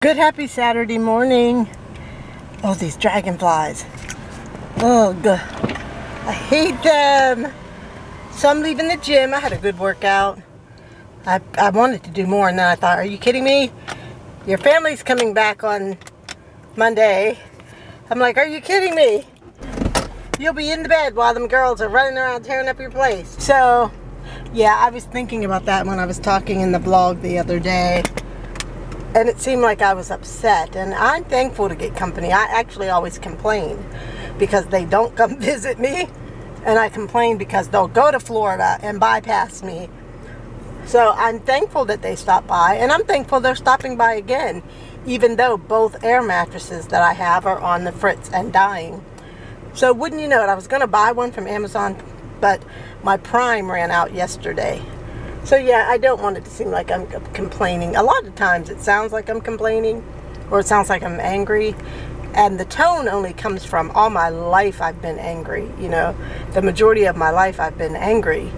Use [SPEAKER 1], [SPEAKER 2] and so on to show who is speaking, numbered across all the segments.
[SPEAKER 1] Good happy Saturday morning. Oh, these dragonflies. Oh, God. I hate them. So I'm leaving the gym. I had a good workout. I wanted to do more, and then I thought, are you kidding me? Your family's coming back on Monday. I'm like, are you kidding me? You'll be in the bed while them girls are running around tearing up your place. So, yeah, I was thinking about that when I was talking in the vlog the other day. And it seemed like I was upset, and I'm thankful to get company. I actually always complain because they don't come visit me, and I complain because they'll go to Florida and bypass me. So I'm thankful that they stopped by, and I'm thankful they're stopping by again, even though both air mattresses that I have are on the fritz and dying. So wouldn't you know it, I was going to buy one from Amazon, but my Prime ran out yesterday. So yeah, I don't want it to seem like I'm complaining. A lot of times it sounds like I'm complaining, or it sounds like I'm angry. And the tone only comes from all my life I've been angry. You know, the majority of my life I've been angry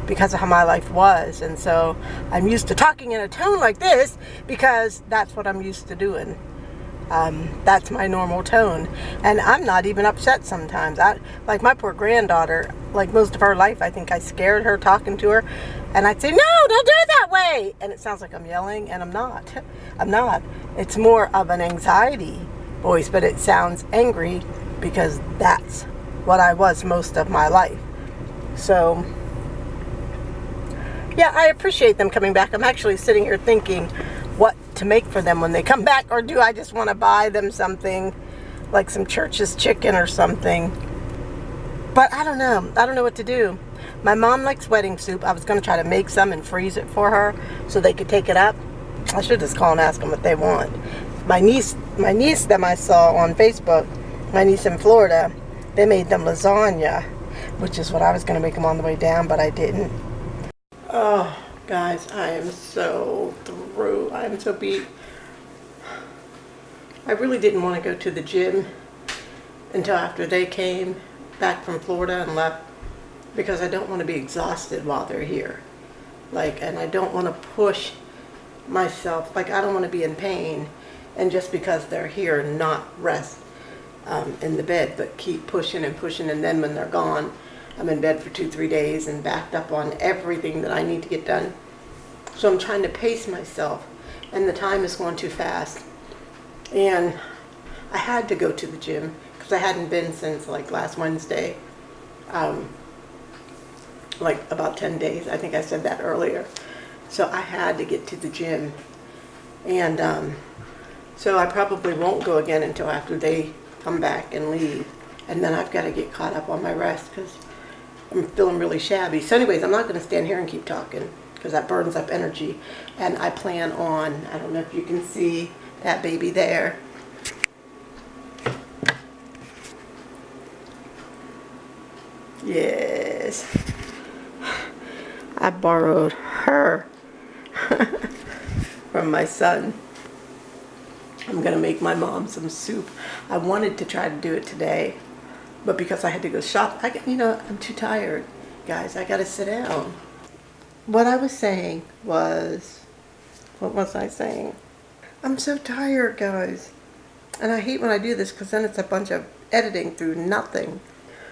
[SPEAKER 1] because of how my life was. And so I'm used to talking in a tone like this because that's what I'm used to doing. That's my normal tone, and I'm not even upset sometimes. Like my poor granddaughter, like most of her life, I think I scared her talking to her, and I'd say, no, don't do it that way, and it sounds like I'm yelling, and I'm not. It's more of an anxiety voice, but it sounds angry because that's what I was most of my life. So yeah, I appreciate them coming back. I'm actually sitting here thinking what to make for them when they come back, or do I just want to buy them something like some Church's chicken or something? But I don't know what to do. My mom likes wedding soup. I was going to try to make some and freeze it for her so they could take it up. I should just call and ask them what they want. My niece that I saw on Facebook, my niece in Florida, they made them lasagna, which is what I was going to make them on the way down, but I didn't. Oh, guys, I am so through. I am so beat. I really didn't want to go to the gym until after they came back from Florida and left, because I don't want to be exhausted while they're here. And I don't want to push myself. I don't want to be in pain, and just because they're here, not rest in the bed, but keep pushing and pushing, and then when they're gone, I'm in bed for 2-3 days and backed up on everything that I need to get done. So I'm trying to pace myself, and the time is going too fast. And I had to go to the gym because I hadn't been since last Wednesday. About 10 days. I think I said that earlier. So I had to get to the gym. And so I probably won't go again until after they come back and leave. And then I've got to get caught up on my rest because I'm feeling really shabby. So anyways, I'm not going to stand here and keep talking because that burns up energy. And I plan on, I don't know if you can see that baby there. Yes. I borrowed her from my son. I'm going to make my mom some soup. I wanted to try to do it today, but because I had to go shop, I'm too tired, guys. I got to sit down. What I was saying was, what was I saying? I'm so tired, guys. And I hate when I do this because then it's a bunch of editing through nothing.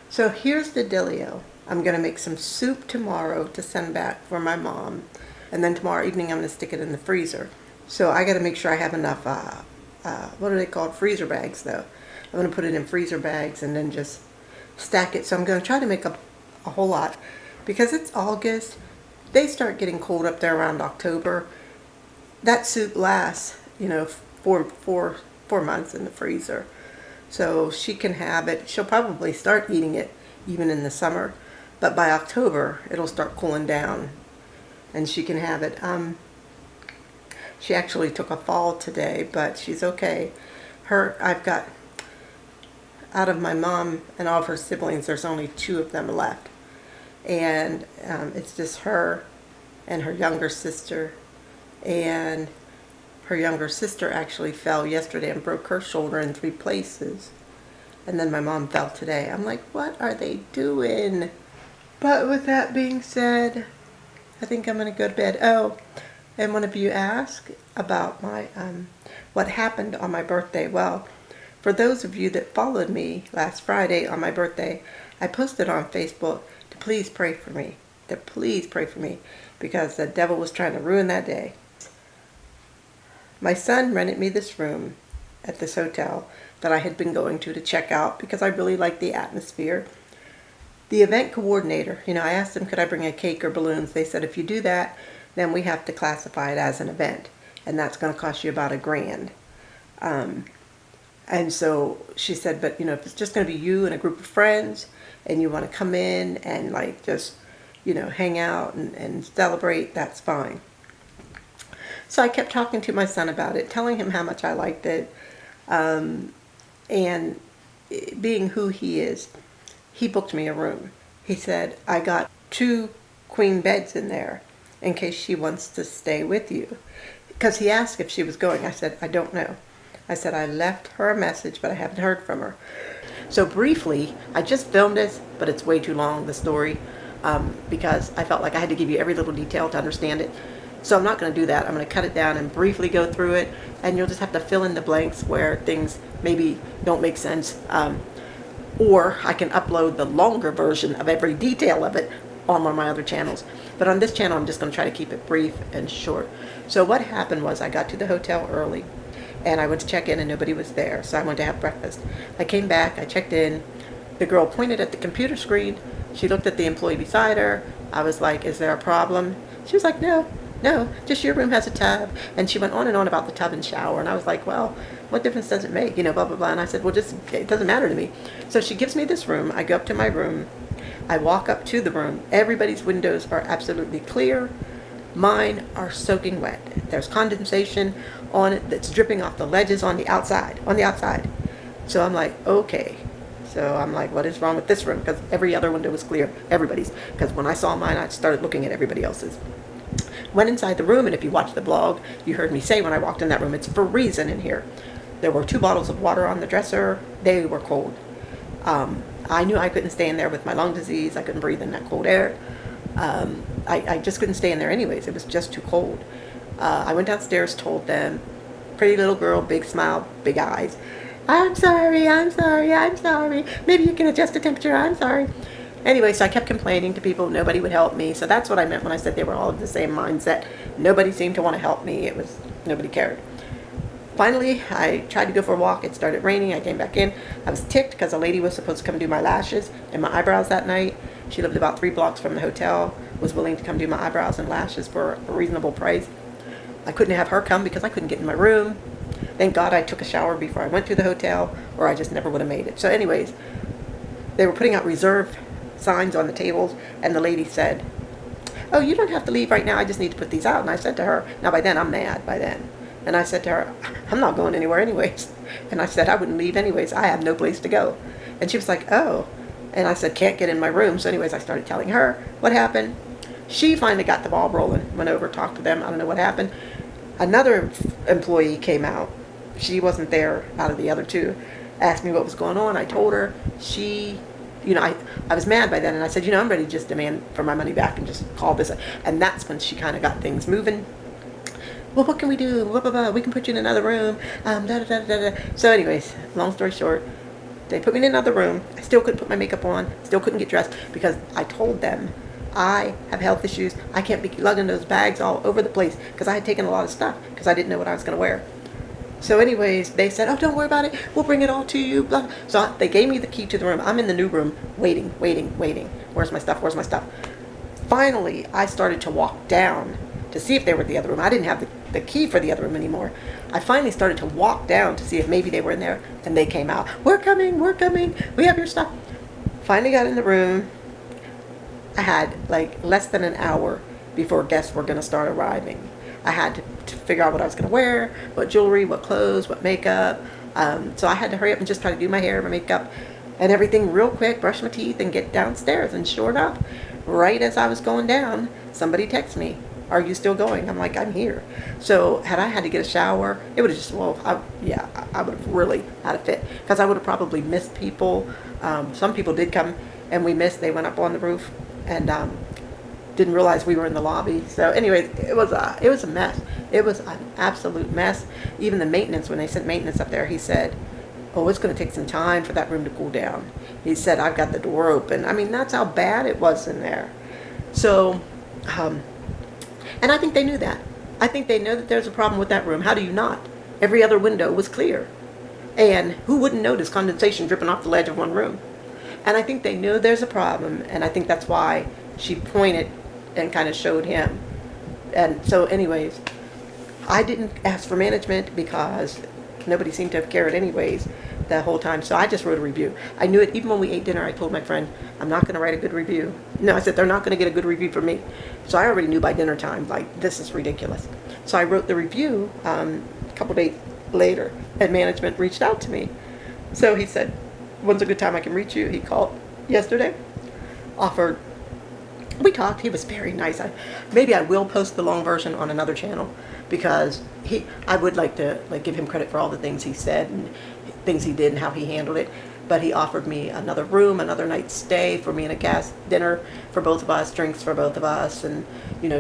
[SPEAKER 1] So here's the dealio. I'm going to make some soup tomorrow to send back for my mom. And then tomorrow evening I'm going to stick it in the freezer. So I got to make sure I have enough, what are they called? Freezer bags, though. I'm going to put it in freezer bags and then just stack it. So I'm going to try to make a whole lot. Because it's August, they start getting cold up there around October. That soup lasts, 4 months in the freezer. So she can have it. She'll probably start eating it even in the summer. But by October, it'll start cooling down. And she can have it. She actually took a fall today, but she's okay. I've got, out of my mom and all of her siblings, there's only 2 of them left. And it's just her and her younger sister. And her younger sister actually fell yesterday and broke her shoulder in 3 places. And then my mom fell today. I'm like, what are they doing? But with that being said, I think I'm going to go to bed. Oh, And one of you asked about my what happened on my birthday. Well, for those of you that followed me last Friday on my birthday, I posted on Facebook to please pray for me. To please pray for me because the devil was trying to ruin that day. My son rented me this room at this hotel that I had been going to check out because I really liked the atmosphere. The event coordinator, I asked them, could I bring a cake or balloons? They said, if you do that, then we have to classify it as an event, and that's going to cost you about $1,000. And so she said, but if it's just going to be you and a group of friends, and you want to come in and just, hang out and celebrate, that's fine. So I kept talking to my son about it, telling him how much I liked it, and being who he is, he booked me a room. He said, I got 2 queen beds in there in case she wants to stay with you. Because he asked if she was going. I said, I don't know. I said, I left her a message, but I haven't heard from her. So briefly, I just filmed this, but it's way too long, the story, because I felt like I had to give you every little detail to understand it. So I'm not going to do that. I'm going to cut it down and briefly go through it, and you'll just have to fill in the blanks where things maybe don't make sense. Or I can upload the longer version of every detail of it on one of my other channels. But on this channel, I'm just going to try to keep it brief and short. So what happened was I got to the hotel early, and I went to check in, and nobody was there. So I went to have breakfast. I came back. I checked in. The girl pointed at the computer screen. She looked at the employee beside her. I was like, is there a problem? She was like, no, just your room has a tub. And she went on and on about the tub and shower. And I was like, well, what difference does it make? Blah, blah, blah. And I said, well, it doesn't matter to me. So she gives me this room. I go up to my room. I walk up to the room. Everybody's windows are absolutely clear. Mine are soaking wet. There's condensation on it that's dripping off the ledges on the outside. So I'm like, okay. So I'm like, what is wrong with this room? Because every other window was clear. Everybody's. Because when I saw mine, I started looking at everybody else's. Went inside the room, and if you watch the blog, you heard me say when I walked in that room, it's freezing in here. There were 2 bottles of water on the dresser. They were cold. I knew I couldn't stay in there with my lung disease. I couldn't breathe in that cold air. I just couldn't stay in there anyways. It was just too cold. I went downstairs, told them, pretty little girl, big smile, big eyes. I'm sorry. Maybe you can adjust the temperature. I'm sorry. Anyway, so I kept complaining to people. Nobody would help me. So that's what I meant when I said they were all of the same mindset. Nobody seemed to want to help me. Nobody cared. Finally, I tried to go for a walk. It started raining. I came back in. I was ticked because a lady was supposed to come do my lashes and my eyebrows that night. She lived about 3 blocks from the hotel, was willing to come do my eyebrows and lashes for a reasonable price. I couldn't have her come because I couldn't get in my room. Thank God I took a shower before I went to the hotel, or I just never would have made it. So anyways, they were putting out reserve signs on the tables, and the lady said, oh, you don't have to leave right now. I just need to put these out. And I said to her, now by then I'm mad by then. And I said to her, I'm not going anywhere anyways. And I said, I wouldn't leave anyways. I have no place to go. And she was like, oh. And I said, can't get in my room. So anyways, I started telling her what happened. She finally got the ball rolling, went over, talked to them. I don't know what happened. Another employee came out. She wasn't there out of the other 2. Asked me what was going on. I told her. She, I was mad by then. And I said, I'm ready to just demand for my money back and just call this. And that's when she kind of got things moving. Well, what can we do? Blah, blah, blah. We can put you in another room. So anyways, long story short, they put me in another room. I still couldn't put my makeup on. Still couldn't get dressed because I told them I have health issues. I can't be lugging those bags all over the place because I had taken a lot of stuff because I didn't know what I was going to wear. So anyways, they said, oh, don't worry about it. We'll bring it all to you. Blah. So they gave me the key to the room. I'm in the new room waiting. Where's my stuff? Finally, I started to walk down to see if they were at the other room. I didn't have the key for the other room anymore. I finally started to walk down to see if maybe they were in there, and they came out. We're coming. We have your stuff. Finally got in the room. I had like less than an hour before guests were going to start arriving. I had to figure out what I was going to wear, what jewelry, what clothes, what makeup. So I had to hurry up and just try to do my hair, my makeup, and everything real quick, brush my teeth, and get downstairs. And sure enough, right as I was going down, somebody texted me, are you still going? I'm like, I'm here. So had I had to get a shower, it would have just, I would have really had a fit because I would have probably missed people. Some people did come and we missed. They went up on the roof and didn't realize we were in the lobby. So anyways, it was a mess. It was an absolute mess. Even the maintenance, when they sent maintenance up there, he said, oh, it's going to take some time for that room to cool down. He said, I've got the door open. I mean, that's how bad it was in there. So, and I think they knew that. I think they know that there's a problem with that room. How do you not? Every other window was clear. And who wouldn't notice condensation dripping off the ledge of one room? And I think they know there's a problem, and I think that's why she pointed and kind of showed him. And so anyways, I didn't ask for management because nobody seemed to have cared anyways the whole time. So I just wrote a review. I knew it. Even when we ate dinner, I told my friend, I'm not going to write a good review. No, I said, they're not going to get a good review from me. So I already knew by dinner time, like, this is ridiculous. So I wrote the review a couple days later, and management reached out to me. So he said, when's a good time I can reach you? He called yesterday, offered. We talked. He was very nice. Maybe I will post the long version on another channel, because I would like to give him credit for all the things he said and things he did and how he handled it. But he offered me another room, another night's stay for me, and a gas dinner for both of us, drinks for both of us, and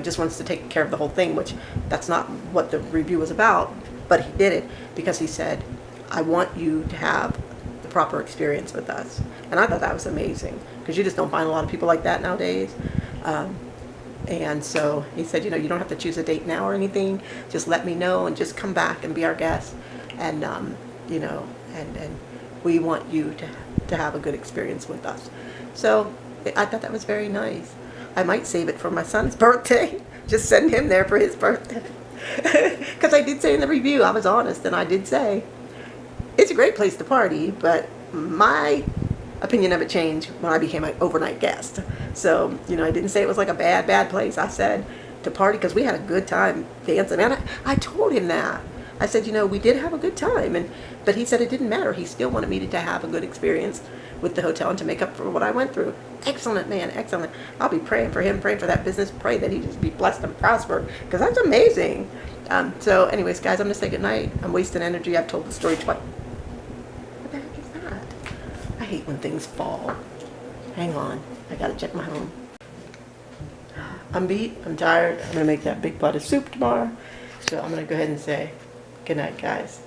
[SPEAKER 1] just wants to take care of the whole thing, which that's not what the review was about. But he did it because he said, I want you to have the proper experience with us. And I thought that was amazing, because you just don't find a lot of people like that nowadays. And so he said, you don't have to choose a date now or anything. Just let me know and just come back and be our guest. And, and we want you to have a good experience with us. So I thought that was very nice. I might save it for my son's birthday. Just send him there for his birthday. Because I did say in the review, I was honest, and I did say, it's a great place to party, but my opinion of it changed when I became an overnight guest. So, I didn't say it was like a bad place. I said to party, because we had a good time dancing. And I told him that. I said, we did have a good time. But he said it didn't matter. He still wanted me to have a good experience with the hotel and to make up for what I went through. Excellent, man, excellent. I'll be praying for him, praying for that business. Pray that he just be blessed and prosper, because that's amazing. So anyways, guys, I'm going to say goodnight. I'm wasting energy. I've told the story twice. What the heck is that? I hate when things fall. Hang on. I got to check my home. I'm beat. I'm tired. I'm going to make that big pot of soup tomorrow. So I'm going to go ahead and say goodnight, guys.